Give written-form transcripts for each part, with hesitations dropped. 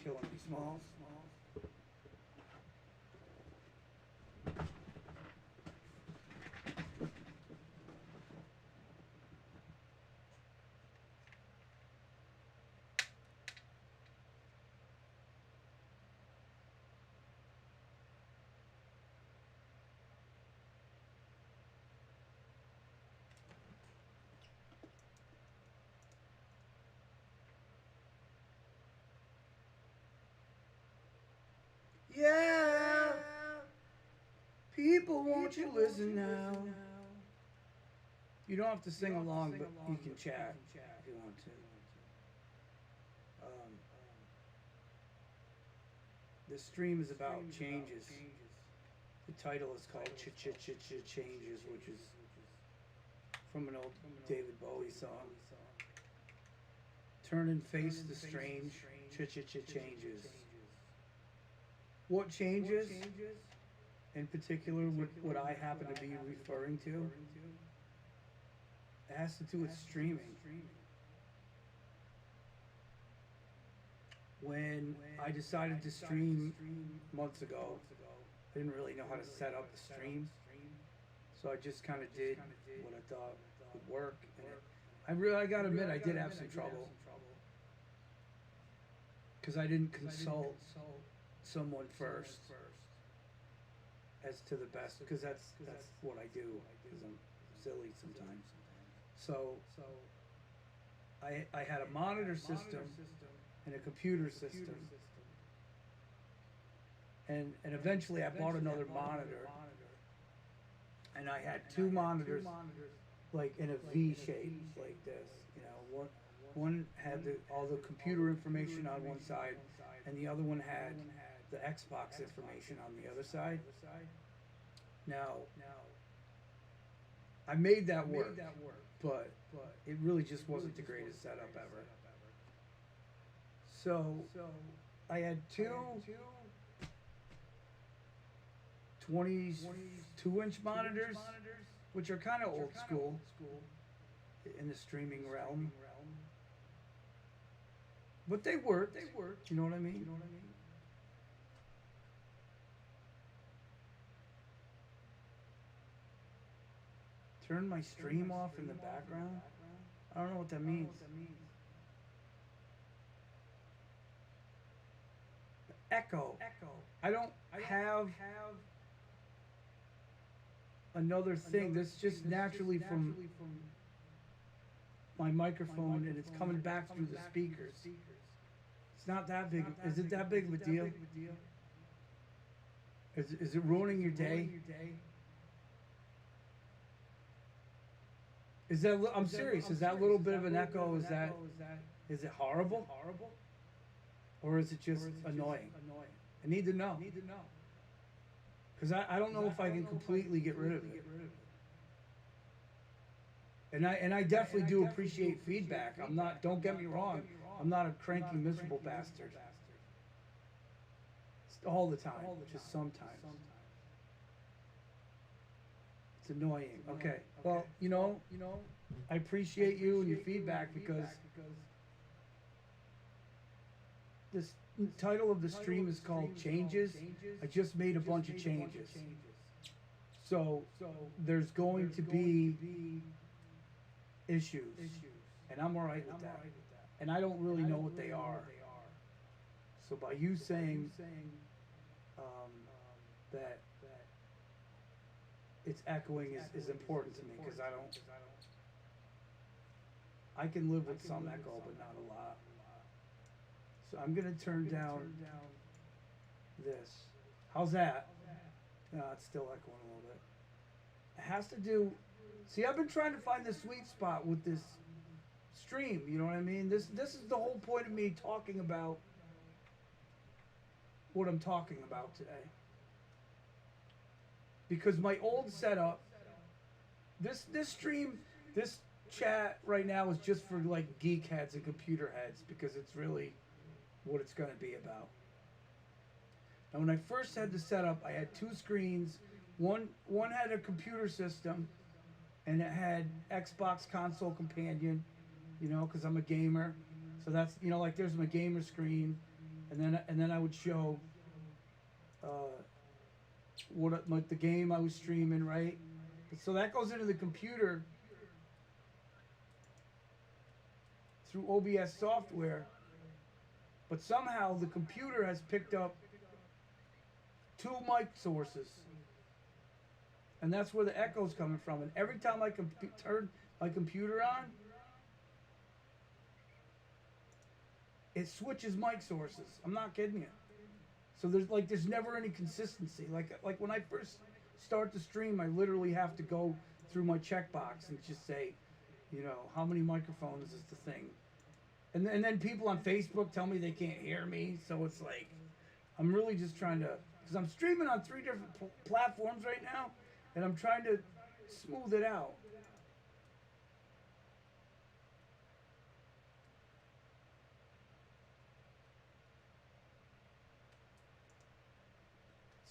killing me, Smalls. Yeah, people, won't you listen now? You don't have to sing along, but you can chat if you want to. This stream is about changes. The title is called Changes, which is from an old David Bowie song. Turn and face the strange changes. What changes? In particular, what I happen to be referring to, it has to do with streaming. When I decided to stream months ago, I didn't really know how to set up the stream, so I just kind of did what I thought would work. And I gotta admit, I did have some trouble because I didn't consult someone first as to the best, because that's what I do, because I'm silly sometimes. So I had a monitor system and a computer system, and eventually I bought another monitor, and I had two monitors like in a V shape like this, you know. One had all the computer information on one side, and the other one had the Xbox information on the other side. Now, I made that work, but it really just wasn't the greatest setup ever. So I had two 22-inch monitors, which are kind of old school in the streaming realm, but they worked. You know what I mean? Turn my stream off in the background? I don't know what that means. Echo. I don't have another thing. This just naturally from my microphone, and it's coming back through the speakers. It's not that big. Is it that big of a deal? Is it ruining your day? Is that? I'm serious. Is that little bit of an echo? Is it horrible? Or is it just annoying? I need to know. Because I don't know if I can completely get rid of it. And I definitely do appreciate feedback. I'm not, don't get me wrong, I'm not a cranky, miserable bastard. It's all the time, just sometimes. It's annoying. Okay. Well, you know, I appreciate you and your feedback, because this title of the stream is called Changes. I just made a bunch of changes. So there's going to be issues, and I'm all right with that. And I don't really know what they are. So by you saying that it's echoing is important to me, because I can live with some echo, but not a lot. So I'm gonna turn down this. How's that? No, it's still echoing a little bit. It has to do. See, I've been trying to find the sweet spot with this stream. You know what I mean? This is the whole point of me talking about what I'm talking about today. Because my old setup, this stream, this chat right now is just for like geek heads and computer heads, because it's really what it's going to be about. Now, when I first had the setup, I had two screens. One had a computer system, and it had Xbox console companion, you know, because I'm a gamer. So that's, you know, like there's my gamer screen, and then I would show uh, like the game I was streaming, right? So that goes into the computer through OBS software, but somehow the computer has picked up two mic sources, and that's where the echo's coming from. And every time I turn my computer on, it switches mic sources. I'm not kidding you. So there's never any consistency. Like when I first start the stream, I literally have to go through my checkbox and just say, how many microphones is the thing? And then people on Facebook tell me they can't hear me. So it's like, I'm really just trying to, because I'm streaming on 3 different platforms right now, and I'm trying to smooth it out.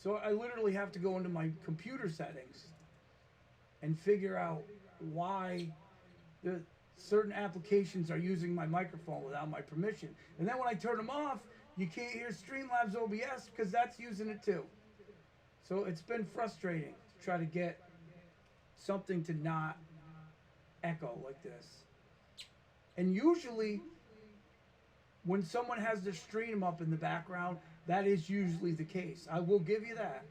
So I literally have to go into my computer settings and figure out why the certain applications are using my microphone without my permission. And then when I turn them off, you can't hear Streamlabs OBS because that's using it too. So it's been frustrating to try to get something to not echo like this. And usually when someone has their stream up in the background, that is usually the case. I will give you that.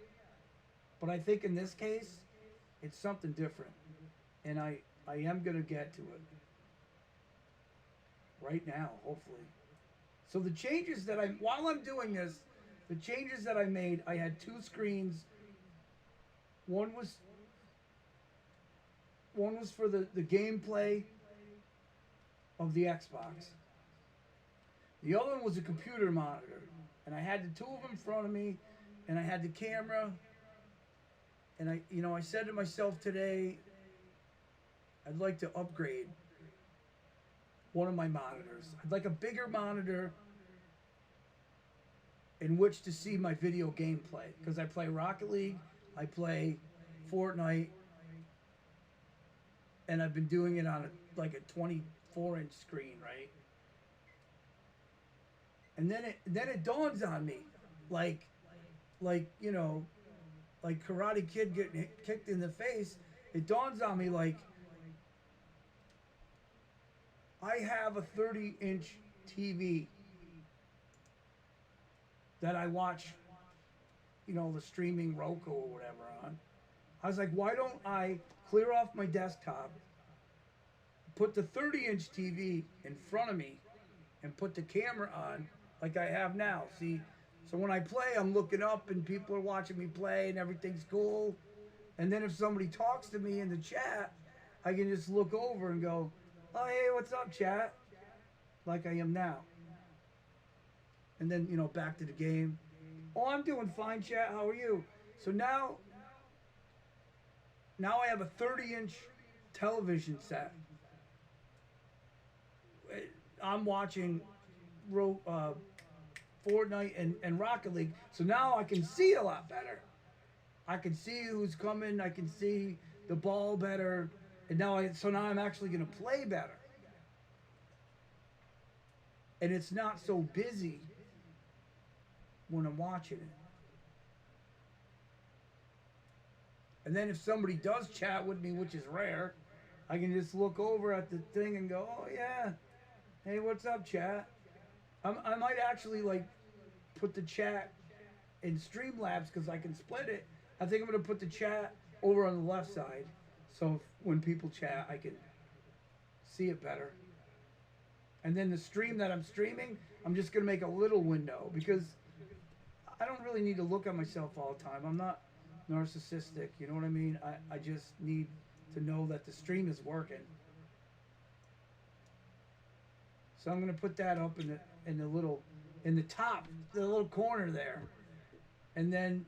But I think in this case, it's something different. And I am going to get to it. Right now, hopefully. So the changes that while I'm doing this, the changes that I made, I had 2 screens. One was for the gameplay of the Xbox. The other one was a computer monitor. And I had the 2 of them in front of me, and I had the camera, and I said to myself today, I'd like to upgrade one of my monitors. I'd like a bigger monitor in which to see my video gameplay, because I play Rocket League, I play Fortnite, and I've been doing it on a 24-inch screen, right? And then it dawns on me, like Karate Kid getting kicked in the face. It dawns on me like I have a 30-inch TV that I watch, the streaming Roku or whatever on. I was like, why don't I clear off my desktop, put the 30-inch TV in front of me, and put the camera on like I have now. See, so when I play, I'm looking up and people are watching me play and everything's cool. And then if somebody talks to me in the chat, I can just look over and go, oh, hey, what's up, chat? Like I am now. And then, back to the game. Oh, I'm doing fine, chat. How are you? So now I have a 30-inch television set. I'm watching Fortnite and Rocket League, so now I can see a lot better. I can see who's coming. I can see the ball better, and now I'm actually going to play better. And it's not so busy when I'm watching it. And then if somebody does chat with me, which is rare, I can just look over at the thing and go, oh yeah, hey, what's up, chat? I might actually put the chat in Streamlabs because I can split it. I think I'm going to put the chat over on the left side, so when people chat, I can see it better. And then the stream that I'm streaming, I'm just going to make a little window because I don't really need to look at myself all the time. I'm not narcissistic, you know what I mean? I just need to know that the stream is working. So I'm going to put that up in the top, the little corner there. And then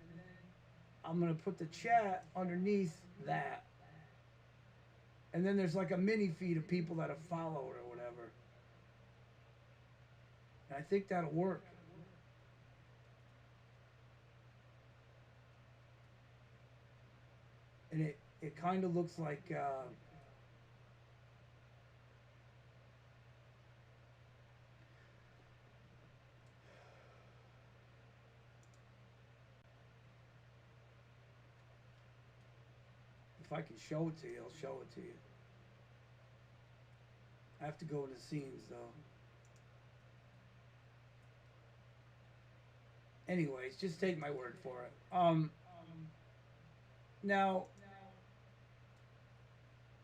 I'm going to put the chat underneath that. And then there's like a mini feed of people that have followed or whatever. And I think that'll work. And it kind of looks like I can show it to you, I'll show it to you. I have to go into scenes though. Anyways, just take my word for it. Now,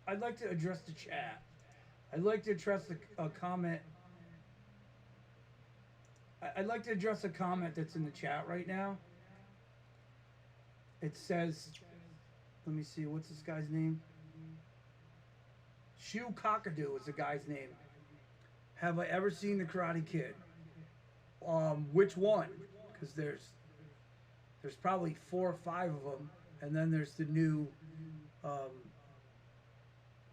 I'd like to address the chat. I'd like to address a comment. I'd like to address a comment that's in the chat right now. It says, let me see, what's this guy's name? Shu Kakadu is the guy's name. Have I ever seen the Karate Kid? Which one? Because there's probably 4 or 5 of them, and then there's the new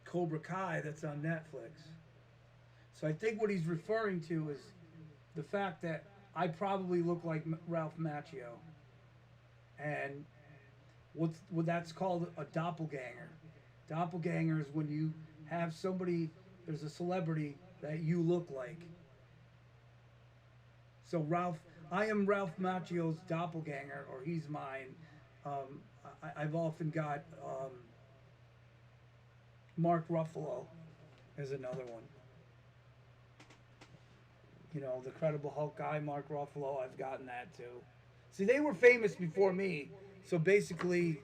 Cobra Kai that's on Netflix. So I think what he's referring to is the fact that I probably look like Ralph Macchio, and what that's called a doppelganger. Doppelganger is when you have somebody, there's a celebrity that you look like. So I am Ralph Macchio's doppelganger, or he's mine. I've often got Mark Ruffalo is another one. You know, the Incredible Hulk guy, Mark Ruffalo, I've gotten that too. See, they were famous before me, so basically,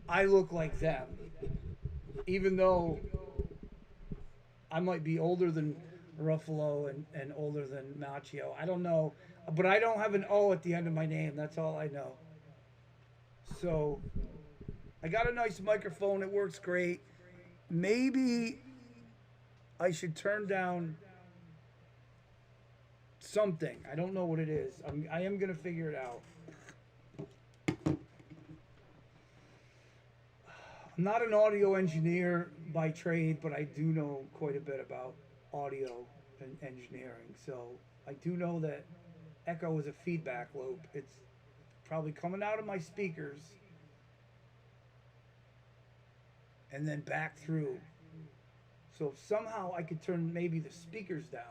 I look like them. Even though I might be older than Ruffalo and older than Macchio. I don't know. But I don't have an O at the end of my name. That's all I know. So, I got a nice microphone. It works great. Maybe I should turn down something. I don't know what it is. I am going to figure it out. I'm not an audio engineer by trade, but I do know quite a bit about audio and engineering. So I do know that echo is a feedback loop. It's probably coming out of my speakers and then back through. So if somehow I could turn maybe the speakers down,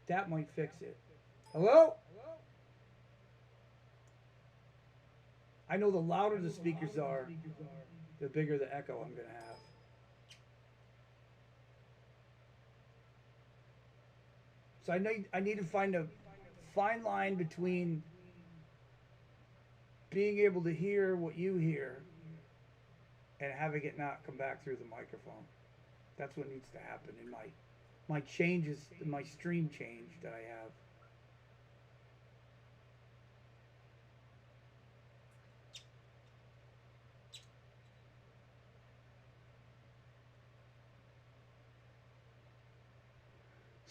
that might fix it. Hello? I know the louder the speakers are, the bigger the echo I'm going to have. So I need to find a fine line between being able to hear what you hear and having it not come back through the microphone. That's what needs to happen in my changes, my stream change that I have.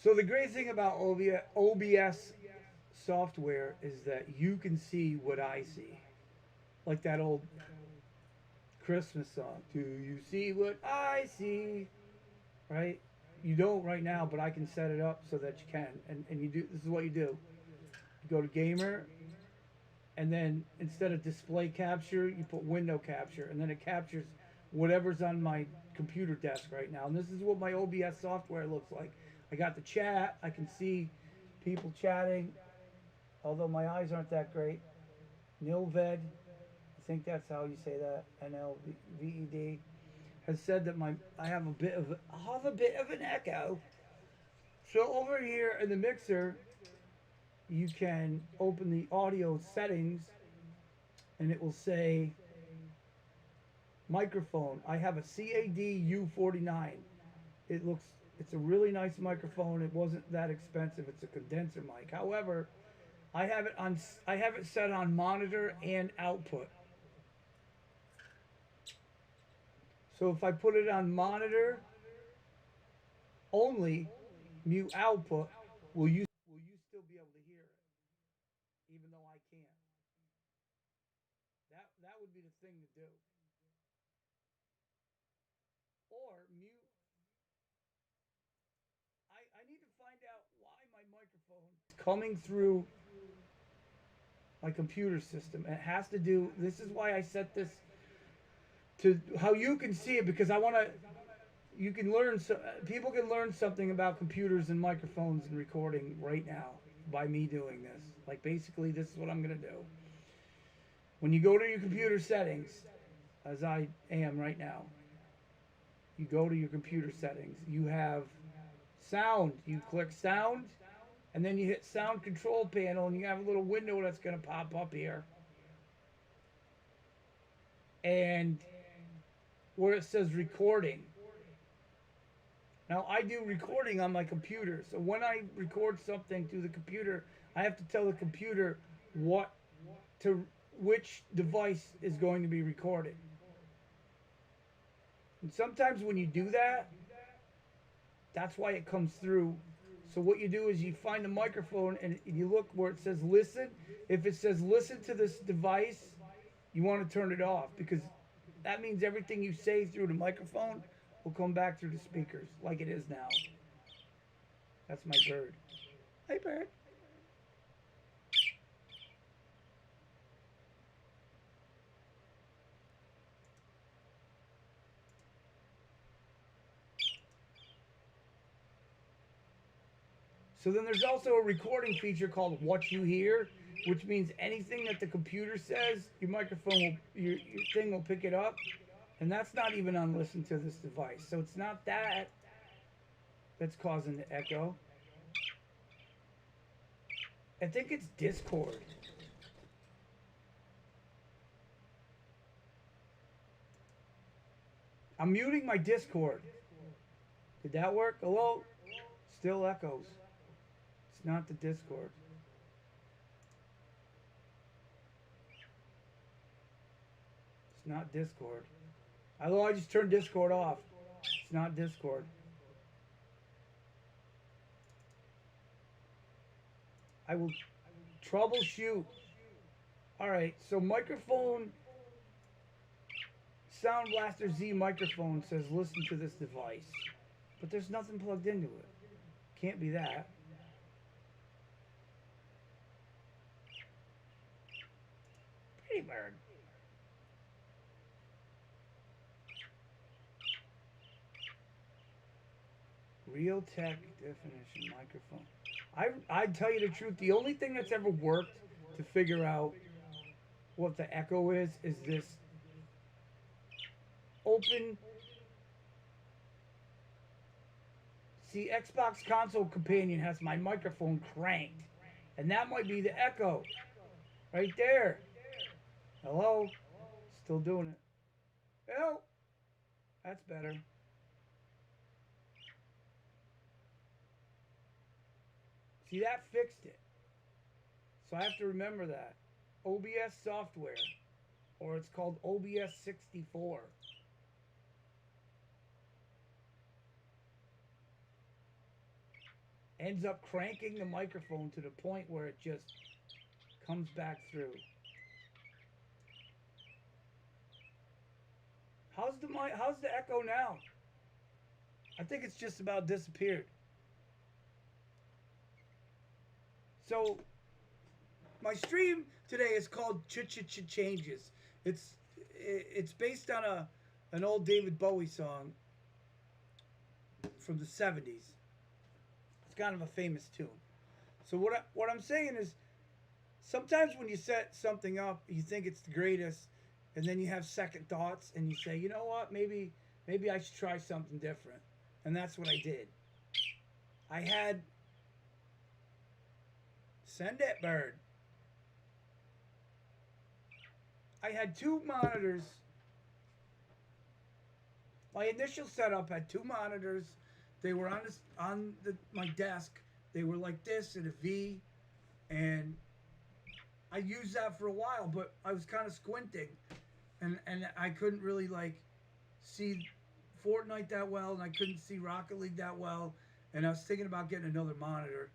So the great thing about OBS software is that you can see what I see. Like that old Christmas song. Do you see what I see? Right? You don't right now, but I can set it up so that you can. And you do. This is what you do. You go to Gamer, and then instead of display capture, you put window capture, and then it captures whatever's on my computer desk right now. And this is what my OBS software looks like. I got the chat. I can see people chatting, although my eyes aren't that great. Nilved, I think that's how you say that. NLVED has said that I have a bit of an echo. So over here in the mixer, you can open the audio settings, and it will say microphone. I have a CAD U49. It's a really nice microphone. It wasn't that expensive. It's a condenser mic. However, I have it set on monitor and output. So if I put it on monitor only, mute output, will you still be able to hear it, even though I can't? That would be the thing to do. Or mute. I need to find out why my microphone is coming through my computer system. It has to do, this is why I set this to how you can see it, because I want to, you can learn, people can learn something about computers and microphones and recording right now by me doing this. Like basically this is what I'm going to do. When you go to your computer settings, as I am right now, you go to your computer settings. You have sound. You click sound, and then you hit sound control panel, and you have a little window that's going to pop up here. And where it says recording. Now, I do recording on my computer. So when I record something through the computer, I have to tell the computer which device is going to be recorded. And sometimes when you do that, that's why it comes through. So what you do is you find the microphone and you look where it says listen. If it says listen to this device, you want to turn it off, because that means everything you say through the microphone will come back through the speakers like it is now. That's my bird. Hey, bird. So then there's also a recording feature called What You Hear, which means anything that the computer says, your microphone your thing will pick it up. And that's not even on listen to this device. So it's not that that's causing the echo. I think it's Discord. I'm muting my Discord. Did that work? Hello? Still echoes. It's not the Discord. It's not Discord. Although I just turned Discord off. It's not Discord. I will troubleshoot. Alright, so microphone, Sound Blaster Z microphone says listen to this device. But there's nothing plugged into it. Can't be that. Pretty bird. Real tech definition microphone. I tell you the truth, the only thing that's ever worked to figure out what the echo is this open. See, Xbox Console Companion has my microphone cranked, and that might be the echo right there. Hello? Still doing it. Oh, that's better. See, that fixed it. So I have to remember that. OBS software, or it's called OBS 64. Ends up cranking the microphone to the point where it just comes back through. How's the echo now? I think it's just about disappeared. So my stream today is called Changes. It's based on an old David Bowie song from the 70s. It's kind of a famous tune. So what I'm saying is, sometimes when you set something up, you think it's the greatest, and then you have second thoughts, and you say, you know what, maybe I should try something different. And that's what I did. I had... Send it, bird. I had two monitors. My initial setup had two monitors. They were on my desk. They were like this in a V, and I used that for a while, but I was kind of squinting, and I couldn't really like see Fortnite that well, and I couldn't see Rocket League that well, and I was thinking about getting another monitor.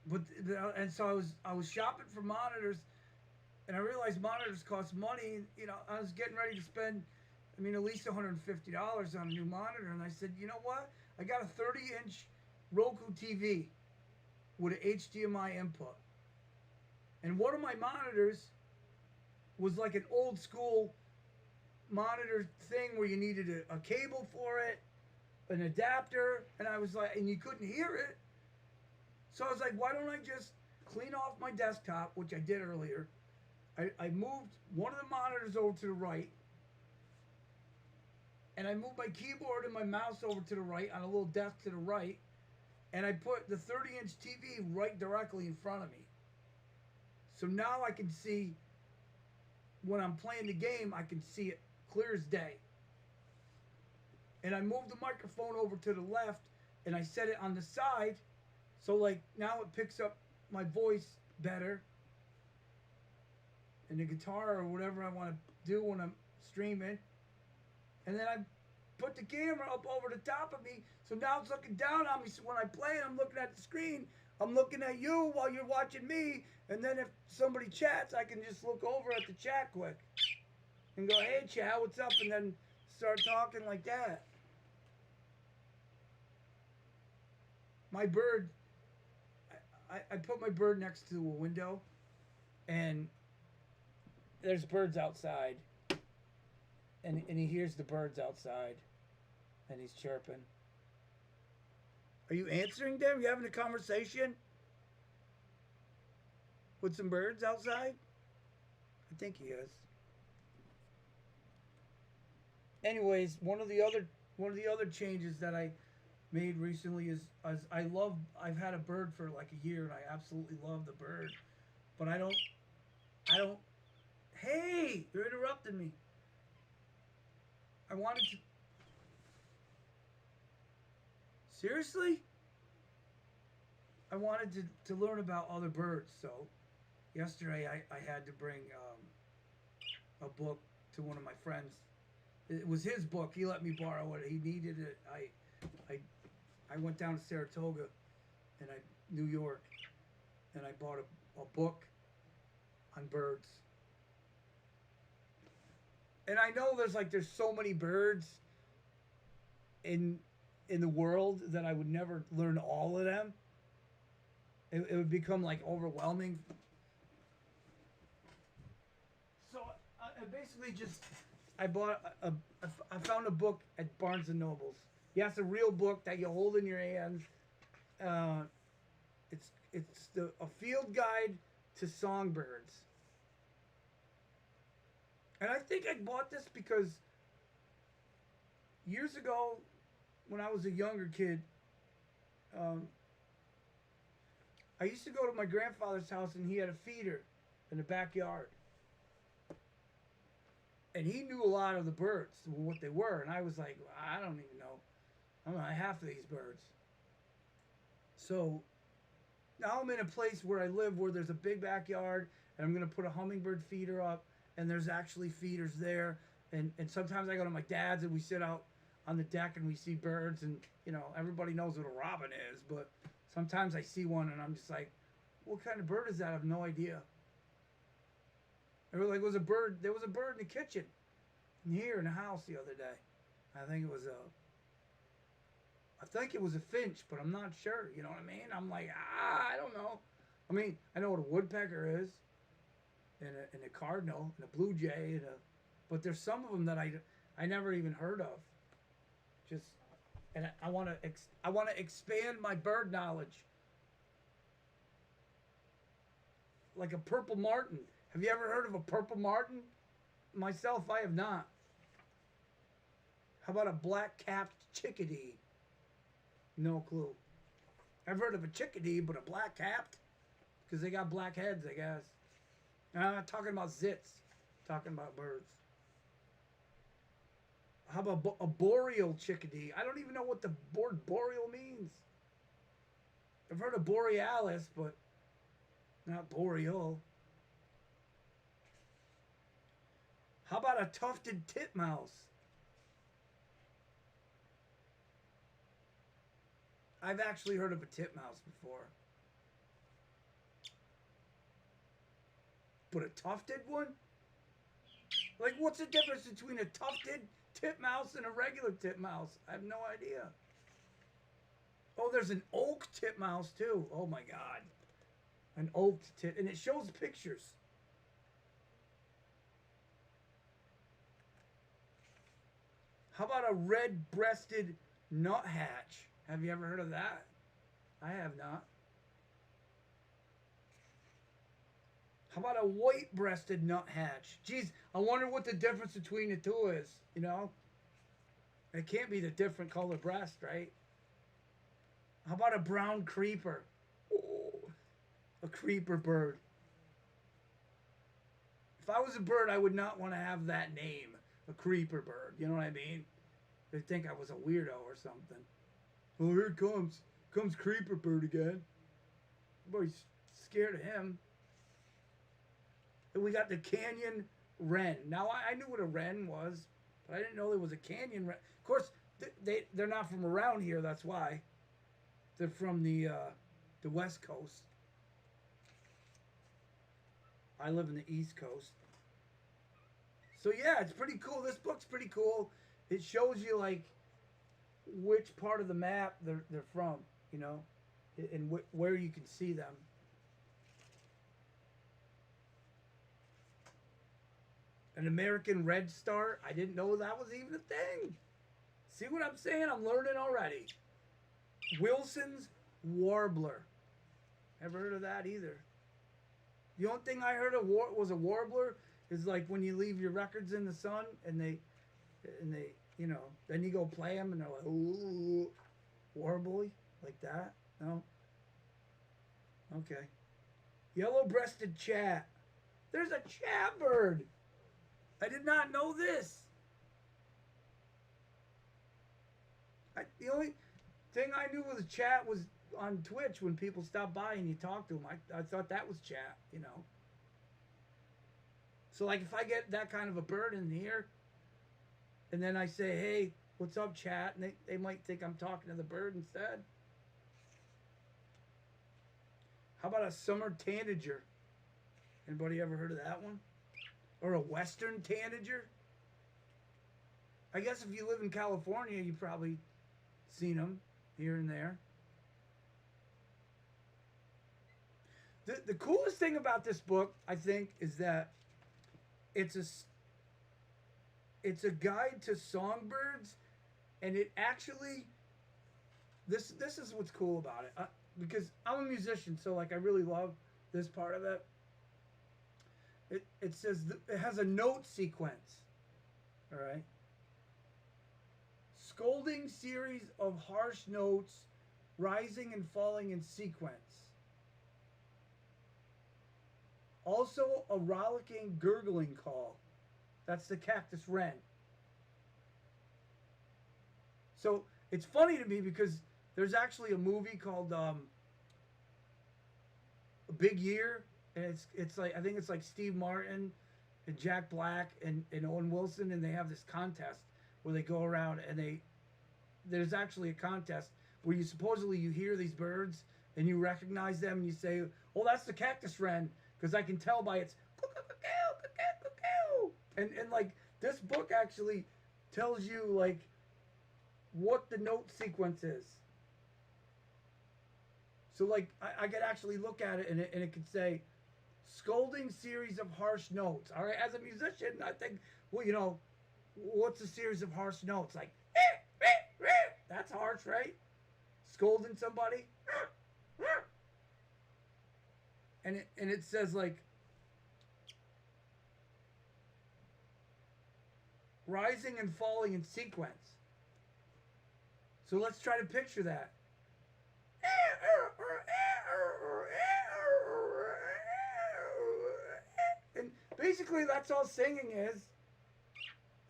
But and so I was shopping for monitors, and I realized monitors cost money. You know, I was getting ready to spend, at least $150 on a new monitor, and I said, you know what? I got a 30-inch Roku TV with an HDMI input, and one of my monitors was like an old school monitor thing where you needed a cable for it, an adapter, and I was like, and you couldn't hear it. So I was like, why don't I just clean off my desktop, which I did earlier, I moved one of the monitors over to the right, and I moved my keyboard and my mouse over to the right on a little desk to the right, and I put the 30-inch TV right directly in front of me. So now I can see, when I'm playing the game, I can see it clear as day. And I moved the microphone over to the left, and I set it on the side, so like now it picks up my voice better, and the guitar or whatever I want to do when I'm streaming. And then I put the camera up over the top of me, so now it's looking down on me. So when I play, I'm looking at the screen. I'm looking at you while you're watching me. And then if somebody chats, I can just look over at the chat quick and go, "Hey, chat, what's up?" And then start talking like that. My bird, I put my bird next to a window, and there's birds outside. And he hears the birds outside, and he's chirping. Are you answering them? You having a conversation with some birds outside? I think he is. Anyways, one of the other changes that I made recently is I've had a bird for like a year, and I absolutely love the bird, but I don't. Hey, you're interrupting me. I wanted to. Seriously? I wanted to learn about other birds, so yesterday I had to bring a book to one of my friends. It was his book. He let me borrow it. He needed it. I went down to Saratoga, and New York, and I bought a book on birds. And I know there's so many birds in the world that I would never learn all of them. It would become like overwhelming. So I basically I found a book at Barnes and Nobles. Yes, a real book that you hold in your hands. It's a field guide to songbirds. And I think I bought this because years ago, when I was a younger kid, I used to go to my grandfather's house, and he had a feeder in the backyard. And he knew a lot of the birds, what they were. And I was like, I don't even know. I don't know half of these birds. So now I'm in a place where I live where there's a big backyard, and I'm going to put a hummingbird feeder up. And there's actually feeders there, and sometimes I go to my dad's, and we sit out on the deck and we see birds, and everybody knows what a robin is, but sometimes I see one and I'm just like, what kind of bird is that? I have no idea. There was a bird in the kitchen here in the house the other day. I think it was a finch, but I'm not sure. You know what I mean? I'm like, I don't know. I mean, I know what a woodpecker is. And a cardinal, and a blue jay, but there's some of them that I never even heard of. And I want to expand my bird knowledge. Like a purple martin. Have you ever heard of a purple martin? Myself, I have not. How about a black-capped chickadee? No clue. I've heard of a chickadee, but a black-capped? Because they got black heads, I guess. I'm not talking about zits. I'm talking about birds. How about a boreal chickadee? I don't even know what the word boreal means. I've heard of borealis, but not boreal. How about a tufted titmouse? I've actually heard of a titmouse before. But a tufted one? Like, what's the difference between a tufted titmouse and a regular titmouse? I have no idea. Oh, there's an oak titmouse, too. Oh, my God. An oak tit. And it shows pictures. How about a red-breasted nuthatch? Have you ever heard of that? I have not. How about a white-breasted nuthatch? Geez, I wonder what the difference between the two is, you know? It can't be the different color breast, right? How about a brown creeper? Oh, a creeper bird. If I was a bird, I would not want to have that name, a creeper bird. You know what I mean? They'd think I was a weirdo or something. Oh, here it comes. Comes creeper bird again. Everybody's scared of him. And we got the canyon wren. Now, I knew what a wren was, but I didn't know there was a canyon wren. Of course, they're not from around here, that's why. They're from the West Coast. I live in the East Coast. So yeah, it's pretty cool. This book's pretty cool. It shows you like which part of the map they're from, you know, and where you can see them. An American redstart. I didn't know that was even a thing. See what I'm saying? I'm learning already. Wilson's warbler. Never heard of that either. The only thing I heard of was a warbler is like when you leave your records in the sun and they, you know, then you go play them and they're like, ooh, warbly, like that. No. Okay. Yellow-breasted chat. There's a chat bird. I did not know this. The only thing I knew was chat was on Twitch when people stop by and you talk to them. I thought that was chat, you know. So like if I get that kind of a bird in here and then I say, hey, what's up, chat? And they might think I'm talking to the bird instead. How about a summer tanager? Anybody ever heard of that one? Or a western tanager? I guess if you live in California, you've probably seen them here and there. The coolest thing about this book, I think, is that it's a guide to songbirds, and it actually this is what's cool about it, because I'm a musician, so like I really love this part of it. It says it has a note sequence, all right. Scolding series of harsh notes, rising and falling in sequence. Also, a rollicking, gurgling call. That's the cactus wren. So it's funny to me because there's actually a movie called A Big Year, and it's like I think it's like Steve Martin and Jack Black and Owen Wilson, and they have this contest where they go around and there's actually a contest where you hear these birds and you recognize them and you say, "Oh, that's the cactus wren." Because I can tell by its and like this book actually tells you like what the note sequence is. So like I could actually look at it and it could say scolding series of harsh notes. All right, as a musician, I think, well, you know, what's a series of harsh notes? Like that's harsh, right? Scolding somebody. And it says like rising and falling in sequence. So let's try to picture that. And basically that's all singing is.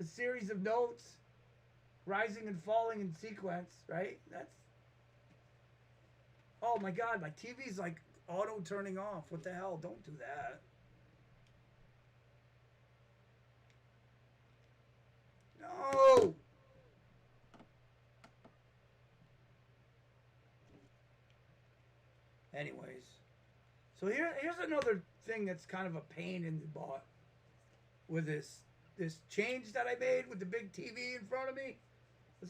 A series of notes rising and falling in sequence, right? That's, oh my God, my TV's like auto turning off. What the hell? Don't do that. No. Anyways, so here's another thing that's kind of a pain in the butt with this change that I made with the big TV in front of me.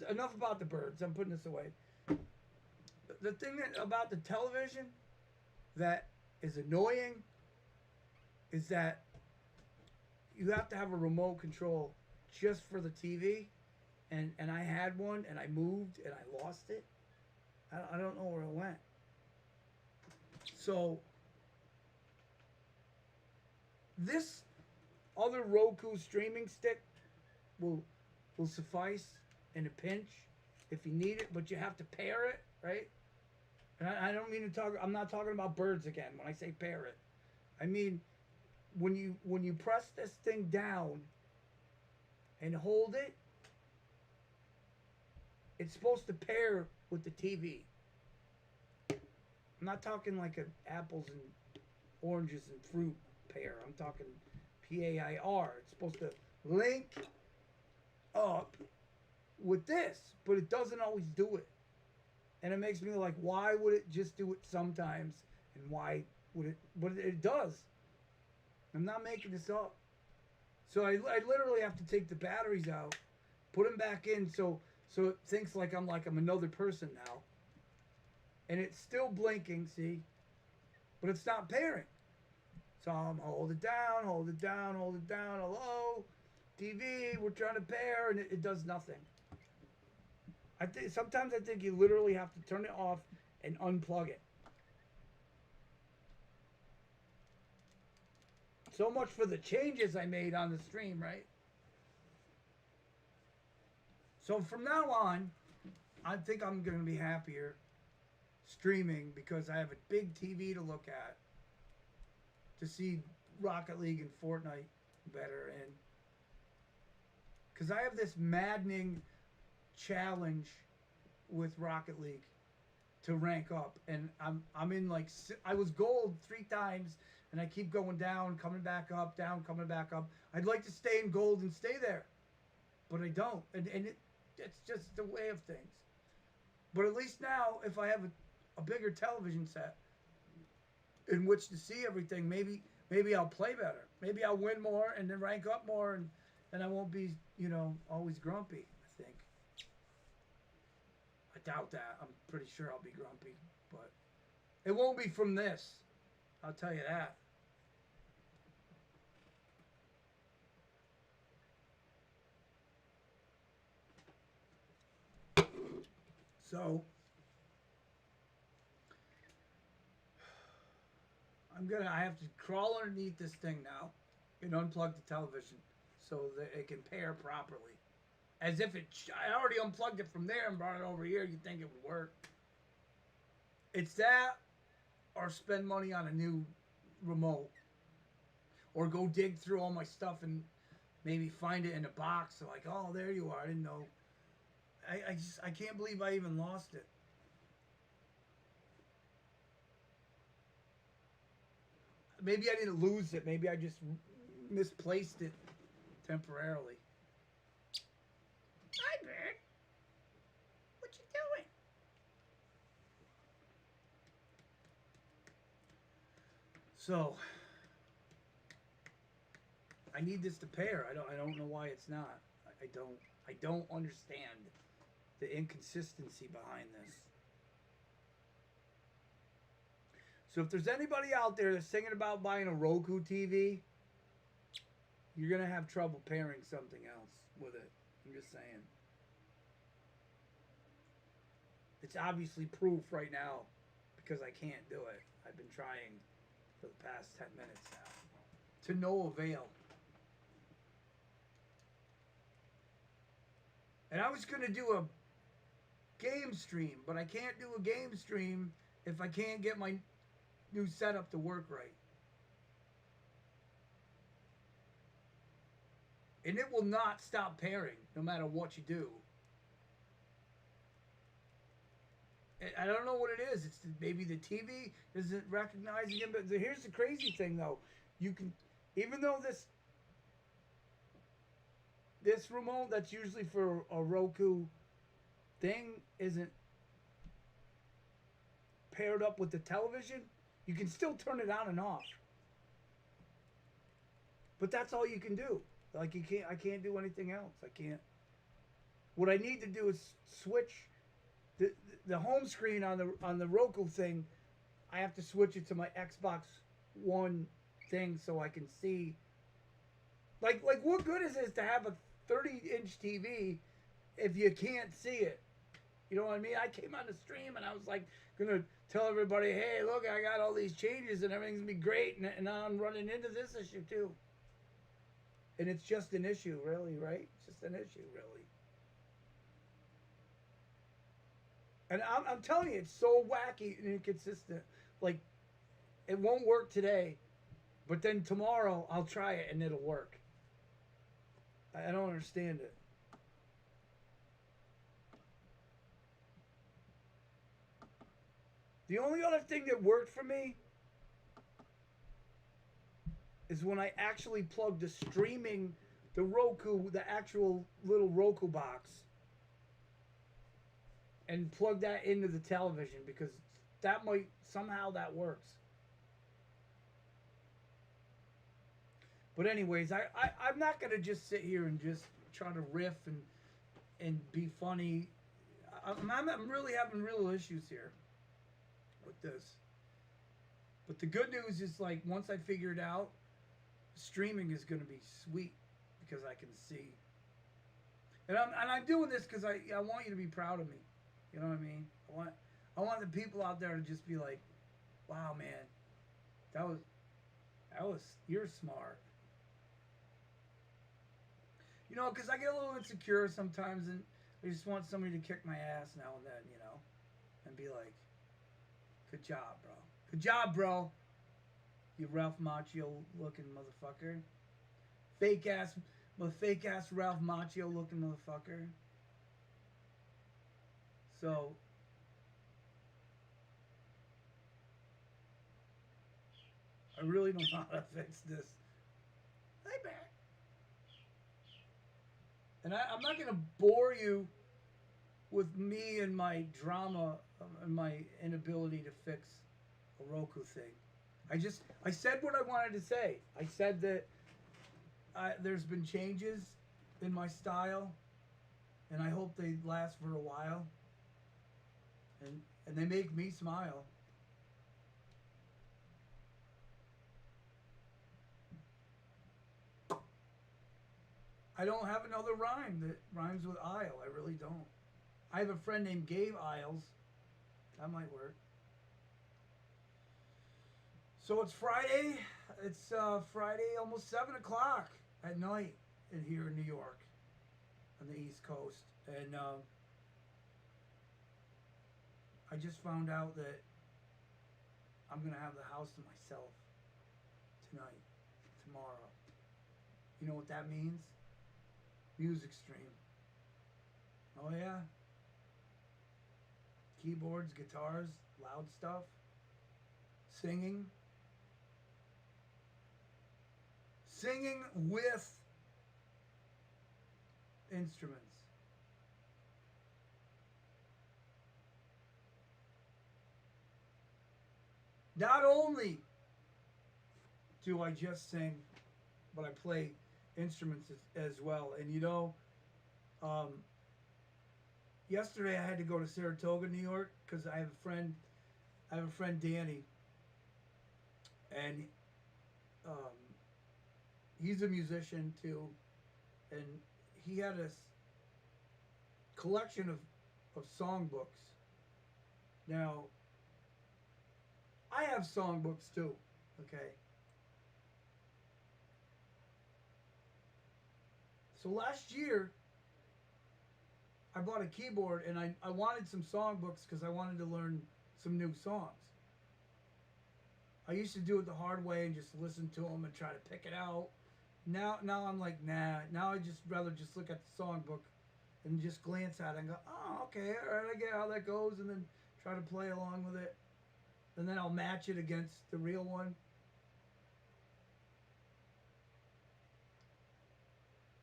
Enough about the birds. I'm putting this away. The thing about the television that is annoying is that you have to have a remote control just for the TV, and I had one and I moved and I lost it. I don't know where it went. So This other Roku streaming stick will will suffice in a pinch if you need it, but you have to pair it, right? And I don't mean to talk. I'm not talking about birds again when I say pair it. I mean when you press this thing down and hold it, it's supposed to pair with the TV. I'm not talking like a apples and oranges and fruit pair. I'm talking PAIR. It's supposed to link up with this, but it doesn't always do it. And it makes me like, why would it just do it sometimes? And why would it? But it does. I'm not making this up. So I literally have to take the batteries out, put them back in, so it thinks like I'm another person now. And it's still blinking, see? But it's not pairing. So I'm hold it down, hold it down, hold it down. Hello, TV, we're trying to pair, and it does nothing. Sometimes I think you literally have to turn it off and unplug it. So much for the changes I made on the stream, right? So from now on, I think I'm going to be happier streaming because I have a big TV to look at to see Rocket League and Fortnite better, and because I have this maddening challenge with Rocket League to rank up, and I'm in like I was gold 3 times, and I keep going down, coming back up, down, coming back up. I'd like to stay in gold and stay there, but I don't, and it's just the way of things. But at least now, if I have a bigger television set in which to see everything, maybe I'll play better. Maybe I'll win more and then rank up more, and I won't be, always grumpy, I think. I doubt that. I'm pretty sure I'll be grumpy, but it won't be from this. I'll tell you that. So I have to crawl underneath this thing now and unplug the television so that it can pair properly. As if I already unplugged it from there and brought it over here, you'd think it would work. It's that, or spend money on a new remote, or go dig through all my stuff and maybe find it in a box. So like, oh, there you are. I didn't know. I can't believe I even lost it. Maybe I didn't lose it. Maybe I just misplaced it temporarily. Hi, Bird. What you doing? So I need this to pair. I don't know why it's not. I don't understand the inconsistency behind this. So if there's anybody out there that's thinking about buying a Roku TV, you're going to have trouble pairing something else with it. I'm just saying. It's obviously proof right now because I can't do it. I've been trying for the past 10 minutes now. To no avail. And I was going to do a game stream, but I can't do a game stream if I can't get my new setup to work right. And it will not stop pairing no matter what you do. I don't know what it is. It's maybe the TV isn't recognizing it. But here's the crazy thing, though. You can, even though this remote that's usually for a Roku thing isn't paired up with the television, you can still turn it on and off. But that's all you can do. Like I can't do anything else. I can't. What I need to do is switch the home screen on the Roku thing. I have to switch it to my Xbox One thing so I can see. Like what good is it to have a 30-inch TV if you can't see it? You know what I mean? I came on the stream and I was like gonna tell everybody, hey, look, I got all these changes and everything's gonna be great, and now I'm running into this issue too. And it's just an issue, really, right? It's just an issue, really. And I'm telling you, it's so wacky and inconsistent. Like, it won't work today, but then tomorrow I'll try it and it'll work. I don't understand it. The only other thing that worked for me is when I actually plugged the streaming, the Roku, the actual little Roku box, and plug that into the television, because that might, somehow that works. But anyways, I'm not gonna just sit here and just try to riff and be funny. I'm really having real issues here with this. But the good news is, like, once I figure it out, streaming is gonna be sweet because I can see. And I'm doing this because I want you to be proud of me. You know what I mean? I want the people out there to just be like, wow, man, that was you're smart. You know, because I get a little insecure sometimes, and I just want somebody to kick my ass now and then, you know, and be like, good job, bro. Good job, bro. You Ralph Macchio looking motherfucker. Fake ass Ralph Macchio looking motherfucker. So, I really don't know how to fix this. Hey, man. And I'm not going to bore you with me and my drama and my inability to fix a Roku thing. I said what I wanted to say. I said that there's been changes in my style, and I hope they last for a while. And they make me smile. I don't have another rhyme that rhymes with aisle. I really don't. I have a friend named Gabe Isles. That might work. So it's Friday. It's Friday, almost 7 o'clock at night in here in New York, on the East Coast. And I just found out that I'm going to have the house to myself tonight, tomorrow. You know what that means? Music stream. Oh yeah. Keyboards, guitars, loud stuff, singing. Singing with instruments. Not only do I just sing, but I play instruments as well. And you know, yesterday I had to go to Saratoga, New York, because I have a friend Danny, and he's a musician too, and he had a collection of songbooks. Now, I have songbooks too, okay? So last year, I bought a keyboard, and I wanted some songbooks because I wanted to learn some new songs. I used to do it the hard way and just listen to them and try to pick it out. Now I'm like, nah. Now I just rather just look at the songbook and just glance at it and go, oh, okay, all right, I get how that goes, and then try to play along with it. And then I'll match it against the real one.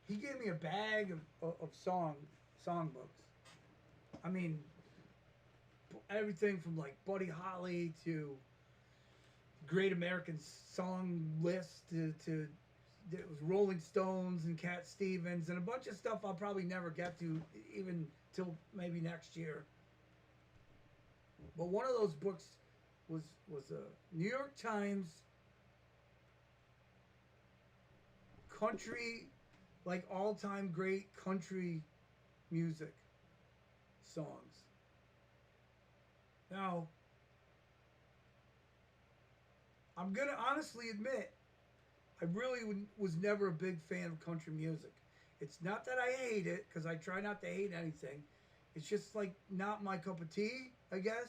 He gave me a bag of songbooks. I mean, everything from like Buddy Holly to Great American Song List to it was Rolling Stones and Cat Stevens and a bunch of stuff I'll probably never get to even till maybe next year. But one of those books was a New York Times country, like all-time great country music songs. Now, I'm going to honestly admit, I really was never a big fan of country music. It's not that I hate it, because I try not to hate anything. It's just like not my cup of tea, I guess.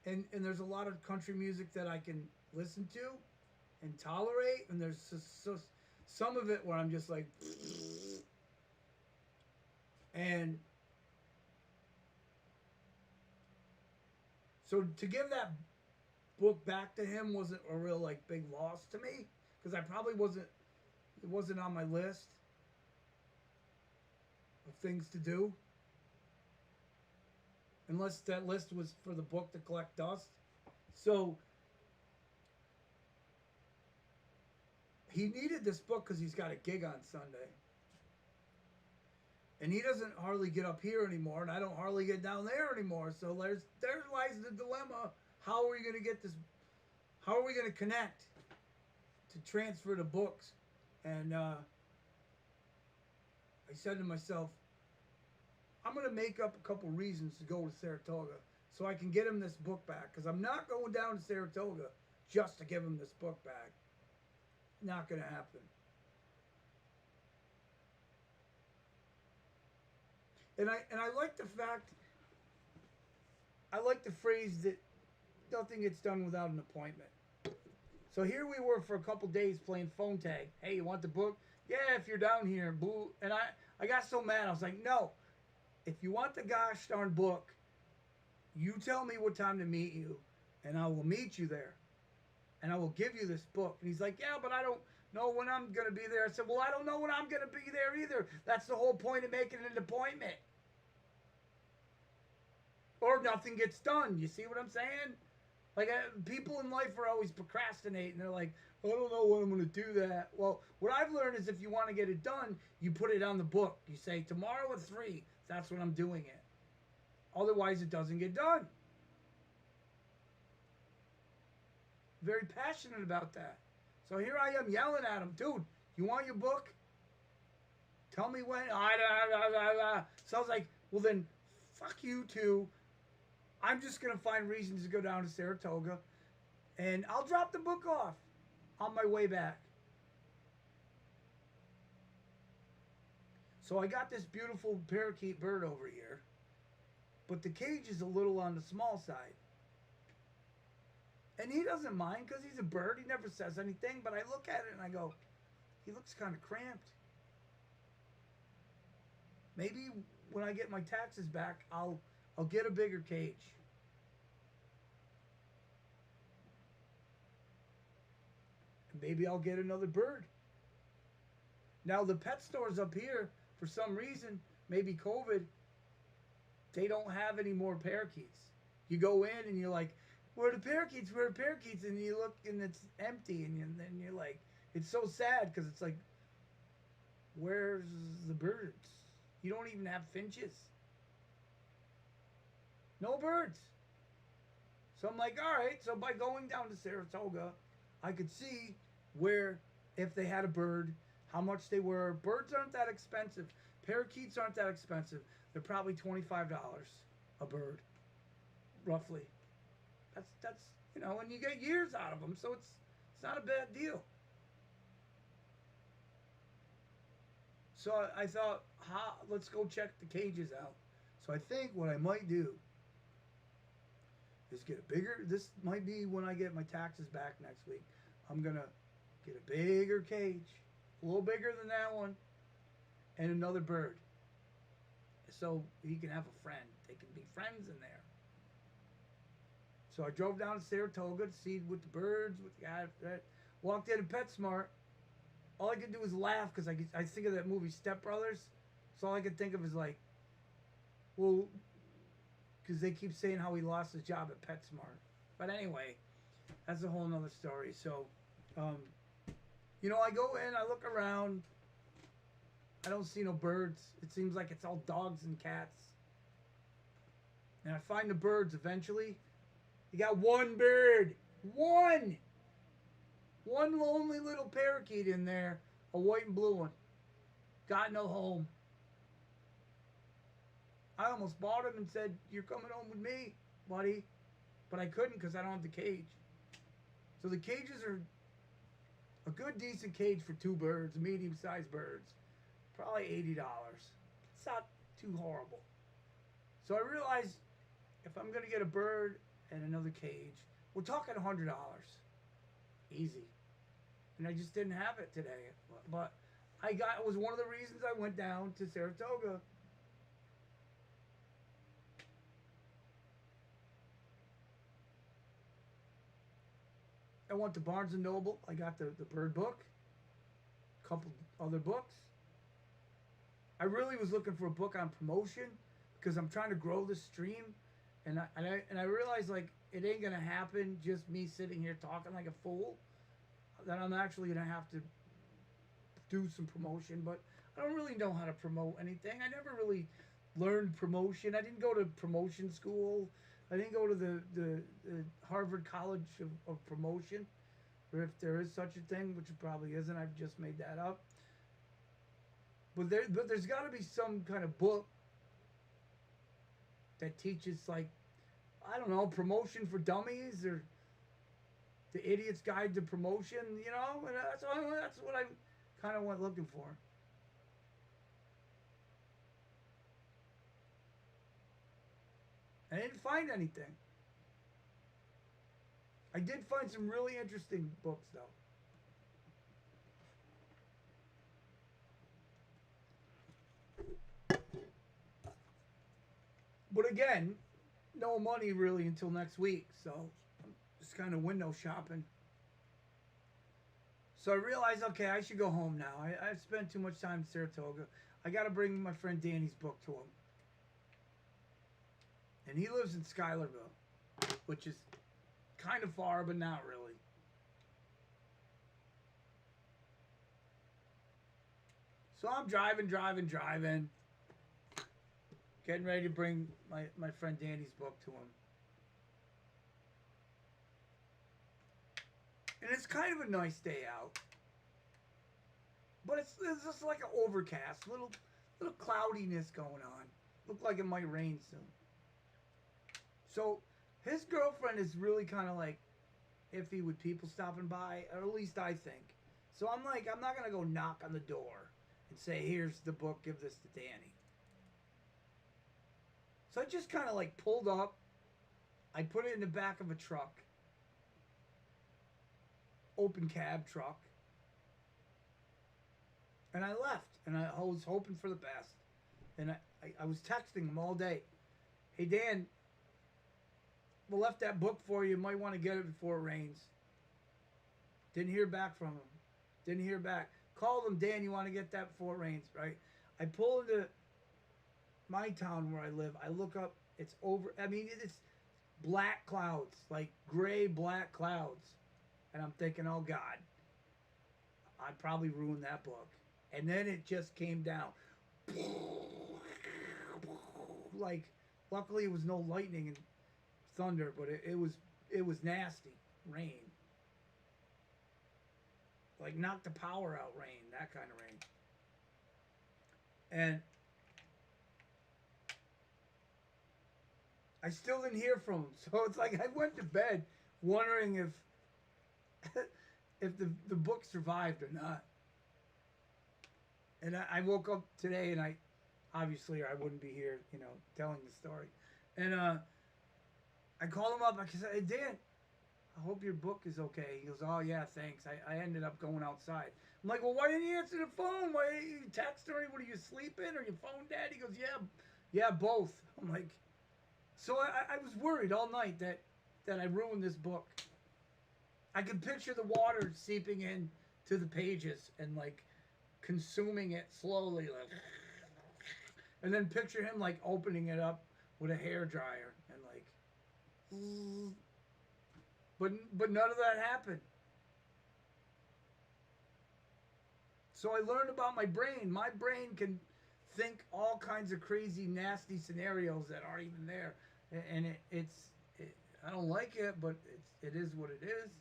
And there's a lot of country music that I can listen to and tolerate, and there's some of it where I'm just like, and so to give that book back to him wasn't a real like big loss to me, because I probably wasn't, it wasn't on my list of things to do, unless that list was for the book to collect dust. So he needed this book because he's got a gig on Sunday. And he doesn't hardly get up here anymore, and I don't hardly get down there anymore. So there lies the dilemma. How are we going to get this? How are we going to connect to transfer the books? And I said to myself, I'm going to make up a couple reasons to go to Saratoga so I can get him this book back. Because I'm not going down to Saratoga just to give him this book back. Not going to happen. And I like the fact, I like the phrase that nothing gets done without an appointment. So here we were for a couple days playing phone tag. Hey, you want the book? Yeah, if you're down here, boo. And I got so mad. I was like, no. If you want the gosh darn book, you tell me what time to meet you, and I will meet you there. And I will give you this book. And he's like, yeah, but I don't know when I'm going to be there. I said, well, I don't know when I'm going to be there either. That's the whole point of making an appointment. Or nothing gets done. You see what I'm saying? Like, people in life are always procrastinating. They're like, I don't know when I'm going to do that. Well, what I've learned is if you want to get it done, you put it on the book. You say, tomorrow at 3, that's when I'm doing it. Otherwise, it doesn't get done. Very passionate about that. So here I am yelling at him, dude, you want your book? Tell me when. So I was like, well then, fuck you too. I'm just going to find reasons to go down to Saratoga, and I'll drop the book off on my way back. So I got this beautiful parakeet bird over here, but the cage is a little on the small side. And he doesn't mind because he's a bird. He never says anything, but I look at it and I go, he looks kind of cramped. Maybe when I get my taxes back, I'll get a bigger cage. And maybe I'll get another bird. Now the pet stores up here, for some reason, maybe COVID, they don't have any more parakeets. You go in and you're like, where are the parakeets? Where are the parakeets? And you look and it's empty, and then you're like, it's so sad because it's like, where's the birds? You don't even have finches. No birds. So I'm like, all right. So by going down to Saratoga, I could see where, if they had a bird, how much they were. Birds aren't that expensive. Parakeets aren't that expensive. They're probably $25 a bird, roughly. That's you know, and you get years out of them, so it's not a bad deal. So I thought, let's go check the cages out. So I think what I might do is get a bigger, this might be when I get my taxes back next week. I'm going to get a bigger cage, a little bigger than that one, and another bird. So he can have a friend. They can be friends in there. So I drove down to Saratoga to see with the birds, with the guy. Walked in PetSmart. All I could do was laugh because I think of that movie Step Brothers. So all I could think of is like, well, because they keep saying how he lost his job at PetSmart. But anyway, that's a whole nother story. So, you know, I go in, I look around. I don't see no birds. It seems like it's all dogs and cats. And I find the birds eventually. You got one bird. One lonely little parakeet in there. A white and blue one. Got no home. I almost bought him and said, you're coming home with me. buddy, but I couldn't because I don't have the cage. So the cages are a good, decent cage for 2 birds, medium-sized birds, probably $80. It's not too horrible. So I realized if I'm gonna get a bird and another cage, we're talking $100, easy. And I just didn't have it today. But it was one of the reasons I went down to Saratoga. I went to Barnes & Noble. I got the bird book, a couple other books. I really was looking for a book on promotion because I'm trying to grow the stream. And I realized, like, it ain't going to happen just me sitting here talking like a fool. That I'm actually going to have to do some promotion. But I don't really know how to promote anything. I never really learned promotion. I didn't go to promotion school. I didn't go to the Harvard College of Promotion, or if there is such a thing, which it probably isn't. I've just made that up. But there's got to be some kind of book that teaches, like, I don't know, promotion for dummies or the Idiot's Guide to Promotion, you know? And that's what I kind of went looking for. I didn't find anything. I did find some really interesting books, though. But again, no money really until next week, so I'm just kind of window shopping. So I realized, okay, I should go home now. I've spent too much time in Saratoga. I got to bring my friend Danny's book to him. And he lives in Schuylerville, which is kind of far, but not really. So I'm driving, getting ready to bring my friend Danny's book to him. And it's kind of a nice day out. But it's just like an overcast, little cloudiness going on. Looked like it might rain soon. So his girlfriend is really kind of like iffy with people stopping by, or at least I think. So I'm like, I'm not going to go knock on the door and say, here's the book, give this to Danny. So I just kind of like pulled up. I put it in the back of a truck. Open cab truck. And I left. And I was hoping for the best. And I was texting him all day. Hey, Dan, we left that book for you. You might want to get it before it rains. Didn't hear back from him. Didn't hear back. Called him, Dan, you want to get that before it rains, right? I pull into my town where I live. I look up. It's over. I mean, it's black clouds, like gray black clouds. And I'm thinking, oh, God, I probably ruined that book. And then it just came down. Like, luckily it was no lightning and thunder, but it was nasty rain. Like, knock the power out rain, that kind of rain. And I still didn't hear from him. So it's like I went to bed wondering if the book survived or not. And I woke up today, and I wouldn't be here, you know, telling the story. And I called him up. I said, hey, Dan, I hope your book is okay. He goes, oh, yeah, thanks. I ended up going outside. I'm like, well, why didn't you answer the phone? Why didn't you text or anything? Were you sleeping or your phone dead? He goes, yeah, both. I'm like, so I was worried all night that I ruined this book. I could picture the water seeping in to the pages and, like, consuming it slowly, like, and then picture him, like, opening it up with a hairdryer and, like, but none of that happened. So I learned about my brain. My brain can think all kinds of crazy, nasty scenarios that aren't even there, and it's I don't like it, but it is what it is.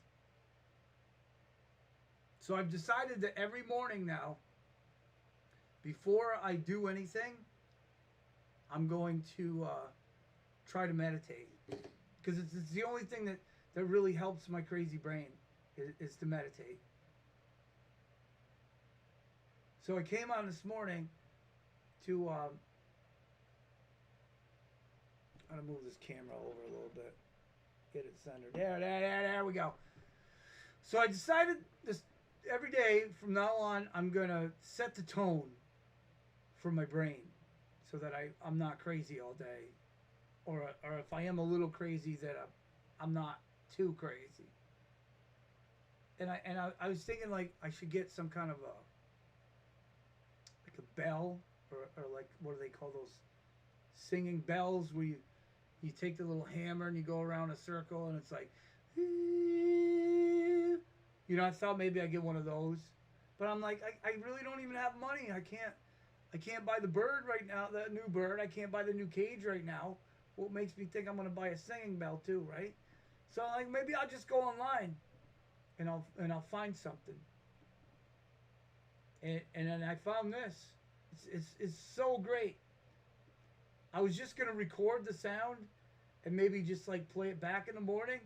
So I've decided that every morning now, before I do anything, I'm going to try to meditate. because it's the only thing that really helps my crazy brain is to meditate. So I came on this morning to I'm gonna move this camera over a little bit, get it centered. There we go. So I decided this every day from now on I'm gonna set the tone for my brain, so that I'm not crazy all day, or if I am a little crazy, that I'm not too crazy. And I was thinking like I should get some kind of a bell, or like, what do they call those singing bells where you take the little hammer and you go around a circle and it's like, you know, I thought maybe I'd get one of those, but I'm like, I really don't even have money. I can't buy the bird right now, the new bird. I can't buy the new cage right now. What makes me think I'm gonna buy a singing bell too, right? So like, maybe I'll just go online and I'll find something. And then I found this. It's so great. I was just gonna record the sound and maybe just like play it back in the morning.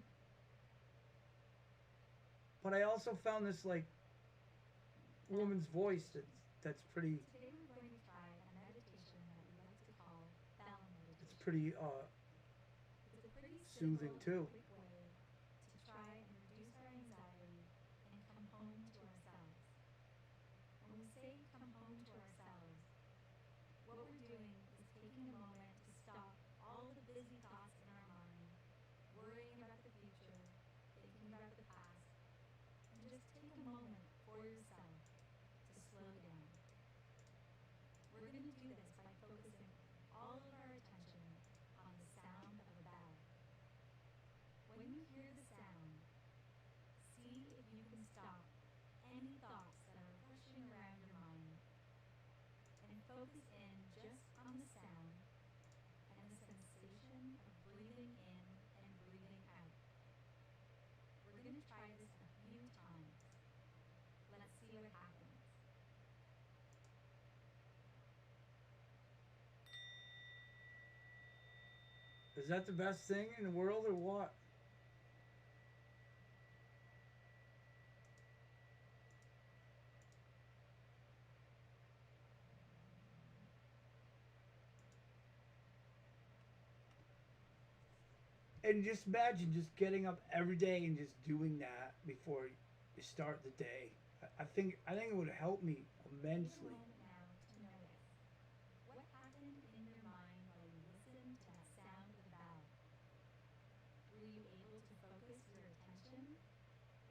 But I also found this like woman's voice that's pretty. Today we're going to try a meditation that we like to call bell meditation. It's pretty It's a pretty soothing simple, too. quick way to try and reduce our anxiety and come home to ourselves. When we say come home to ourselves, what we're doing is taking a moment to stop all the busy thoughts in our mind, worrying about the future, thinking about the past, and just take a moment for yourself to slow down. We're going to do this by focusing all of our attention on the sound of a bell. When you hear the sound, see if you can stop any thoughts that are rushing around your mind and focus in just on the sound and the sensation of breathing in and breathing out. We're going to try this a few times. Let's see what happens. Is that the best thing in the world or what? And just imagine just getting up every day and just doing that before you start the day. I think it would help me Take a immensely. moment now to notice what happened in your mind while you listened to that sound of the bell. Were you able to focus your attention,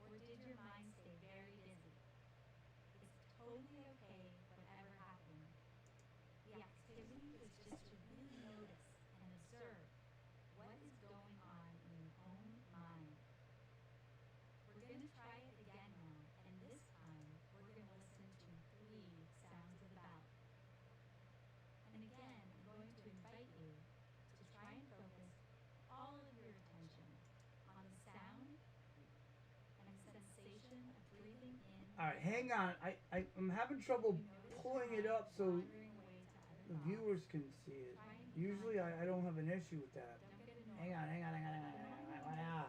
or did your mind stay very busy? It's totally okay, whatever happened. The activity is just to really notice and observe what is going on in your own mind. We're going to try it again now, and this time we're going to listen to 3 sounds of the bell. And again, I'm going to invite you to try and focus all of your attention on the sound and the sensation of breathing in. All right, hang on. I'm having trouble You notice pulling your it mind up so wandering away to other the thoughts. viewers can see it. Usually I don't have an issue with that. Don't get Hang on, annoyed. hang on.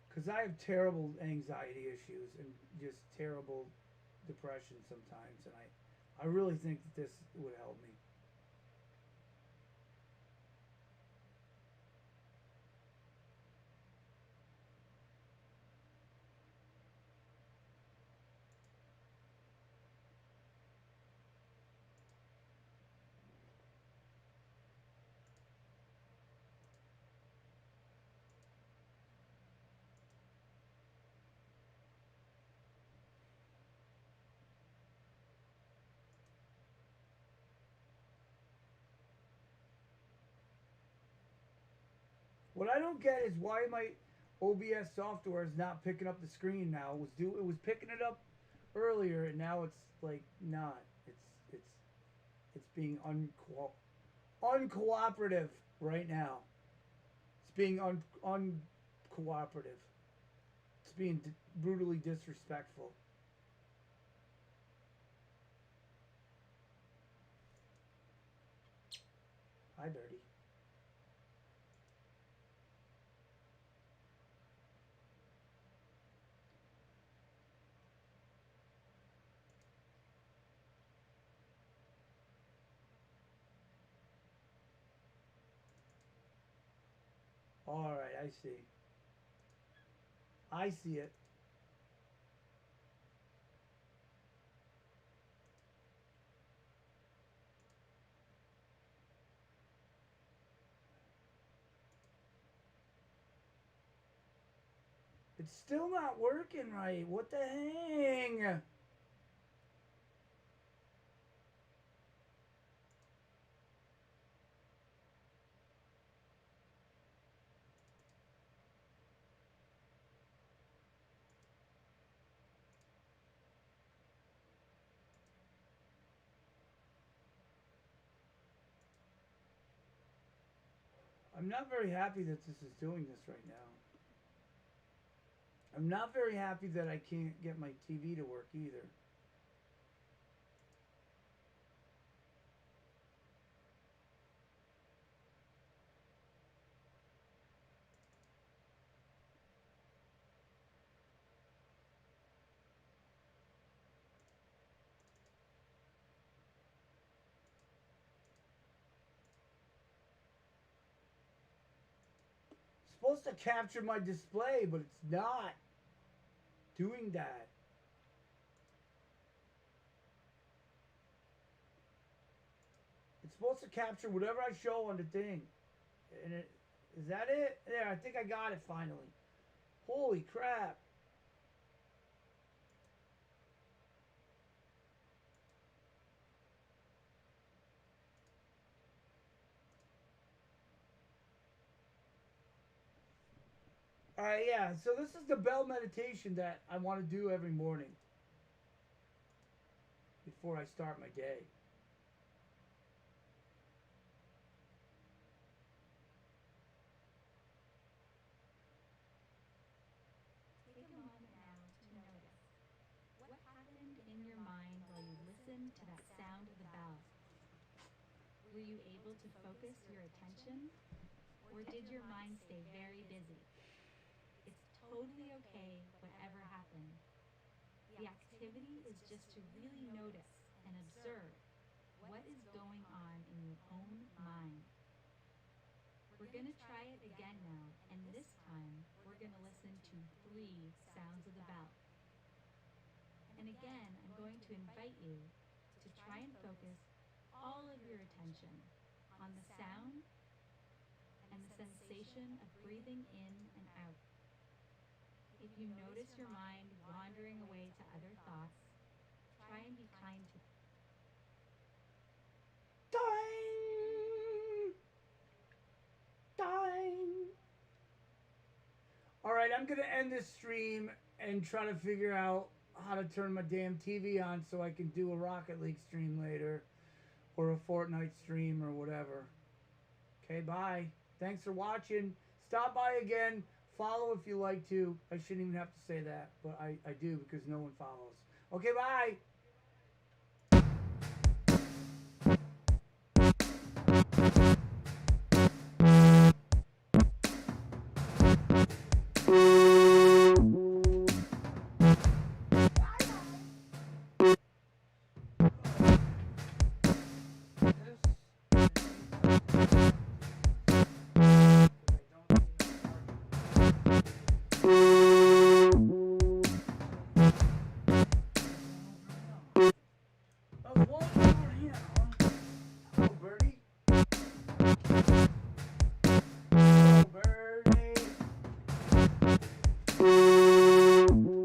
Because I have terrible anxiety issues and just terrible depression sometimes, and I really think that this would help me. What I don't get is why my OBS software is not picking up the screen now. It was picking it up earlier, and now it's like not. It's being uncooperative right now. It's being uncooperative. It's being brutally disrespectful. Hi, Birdie. Alright, I see. I see it. It's still not working right. What the hang? I'm not very happy that this is doing this right now. I'm not very happy that I can't get my TV to work either. It's supposed to capture my display, but it's not doing that. It's supposed to capture whatever I show on the thing. And is that it? There, I think I got it finally. Holy crap. Alright, yeah, so this is the bell meditation that I want to do every morning before I start my day. Take a moment now to notice what happened in your mind while you listened to that sound of the bell. Were you able to focus your attention, or did your mind stay very busy? It's totally okay, whatever happened. The activity is just to really notice and observe what is going on in your own mind. We're going to try it again now, and this time we're going to listen to 3 sounds of the bell. And again, I'm going to invite you to try and focus all of your attention on the sound and the sensation of breathing in and out. If you notice your mind wandering away to other thoughts, try and be kind to it. Alright, I'm going to end this stream and try to figure out how to turn my damn TV on so I can do a Rocket League stream later. Or a Fortnite stream or whatever. Okay, bye. Thanks for watching. Stop by again. Follow if you like to. I shouldn't even have to say that, but I do because no one follows. Okay, bye.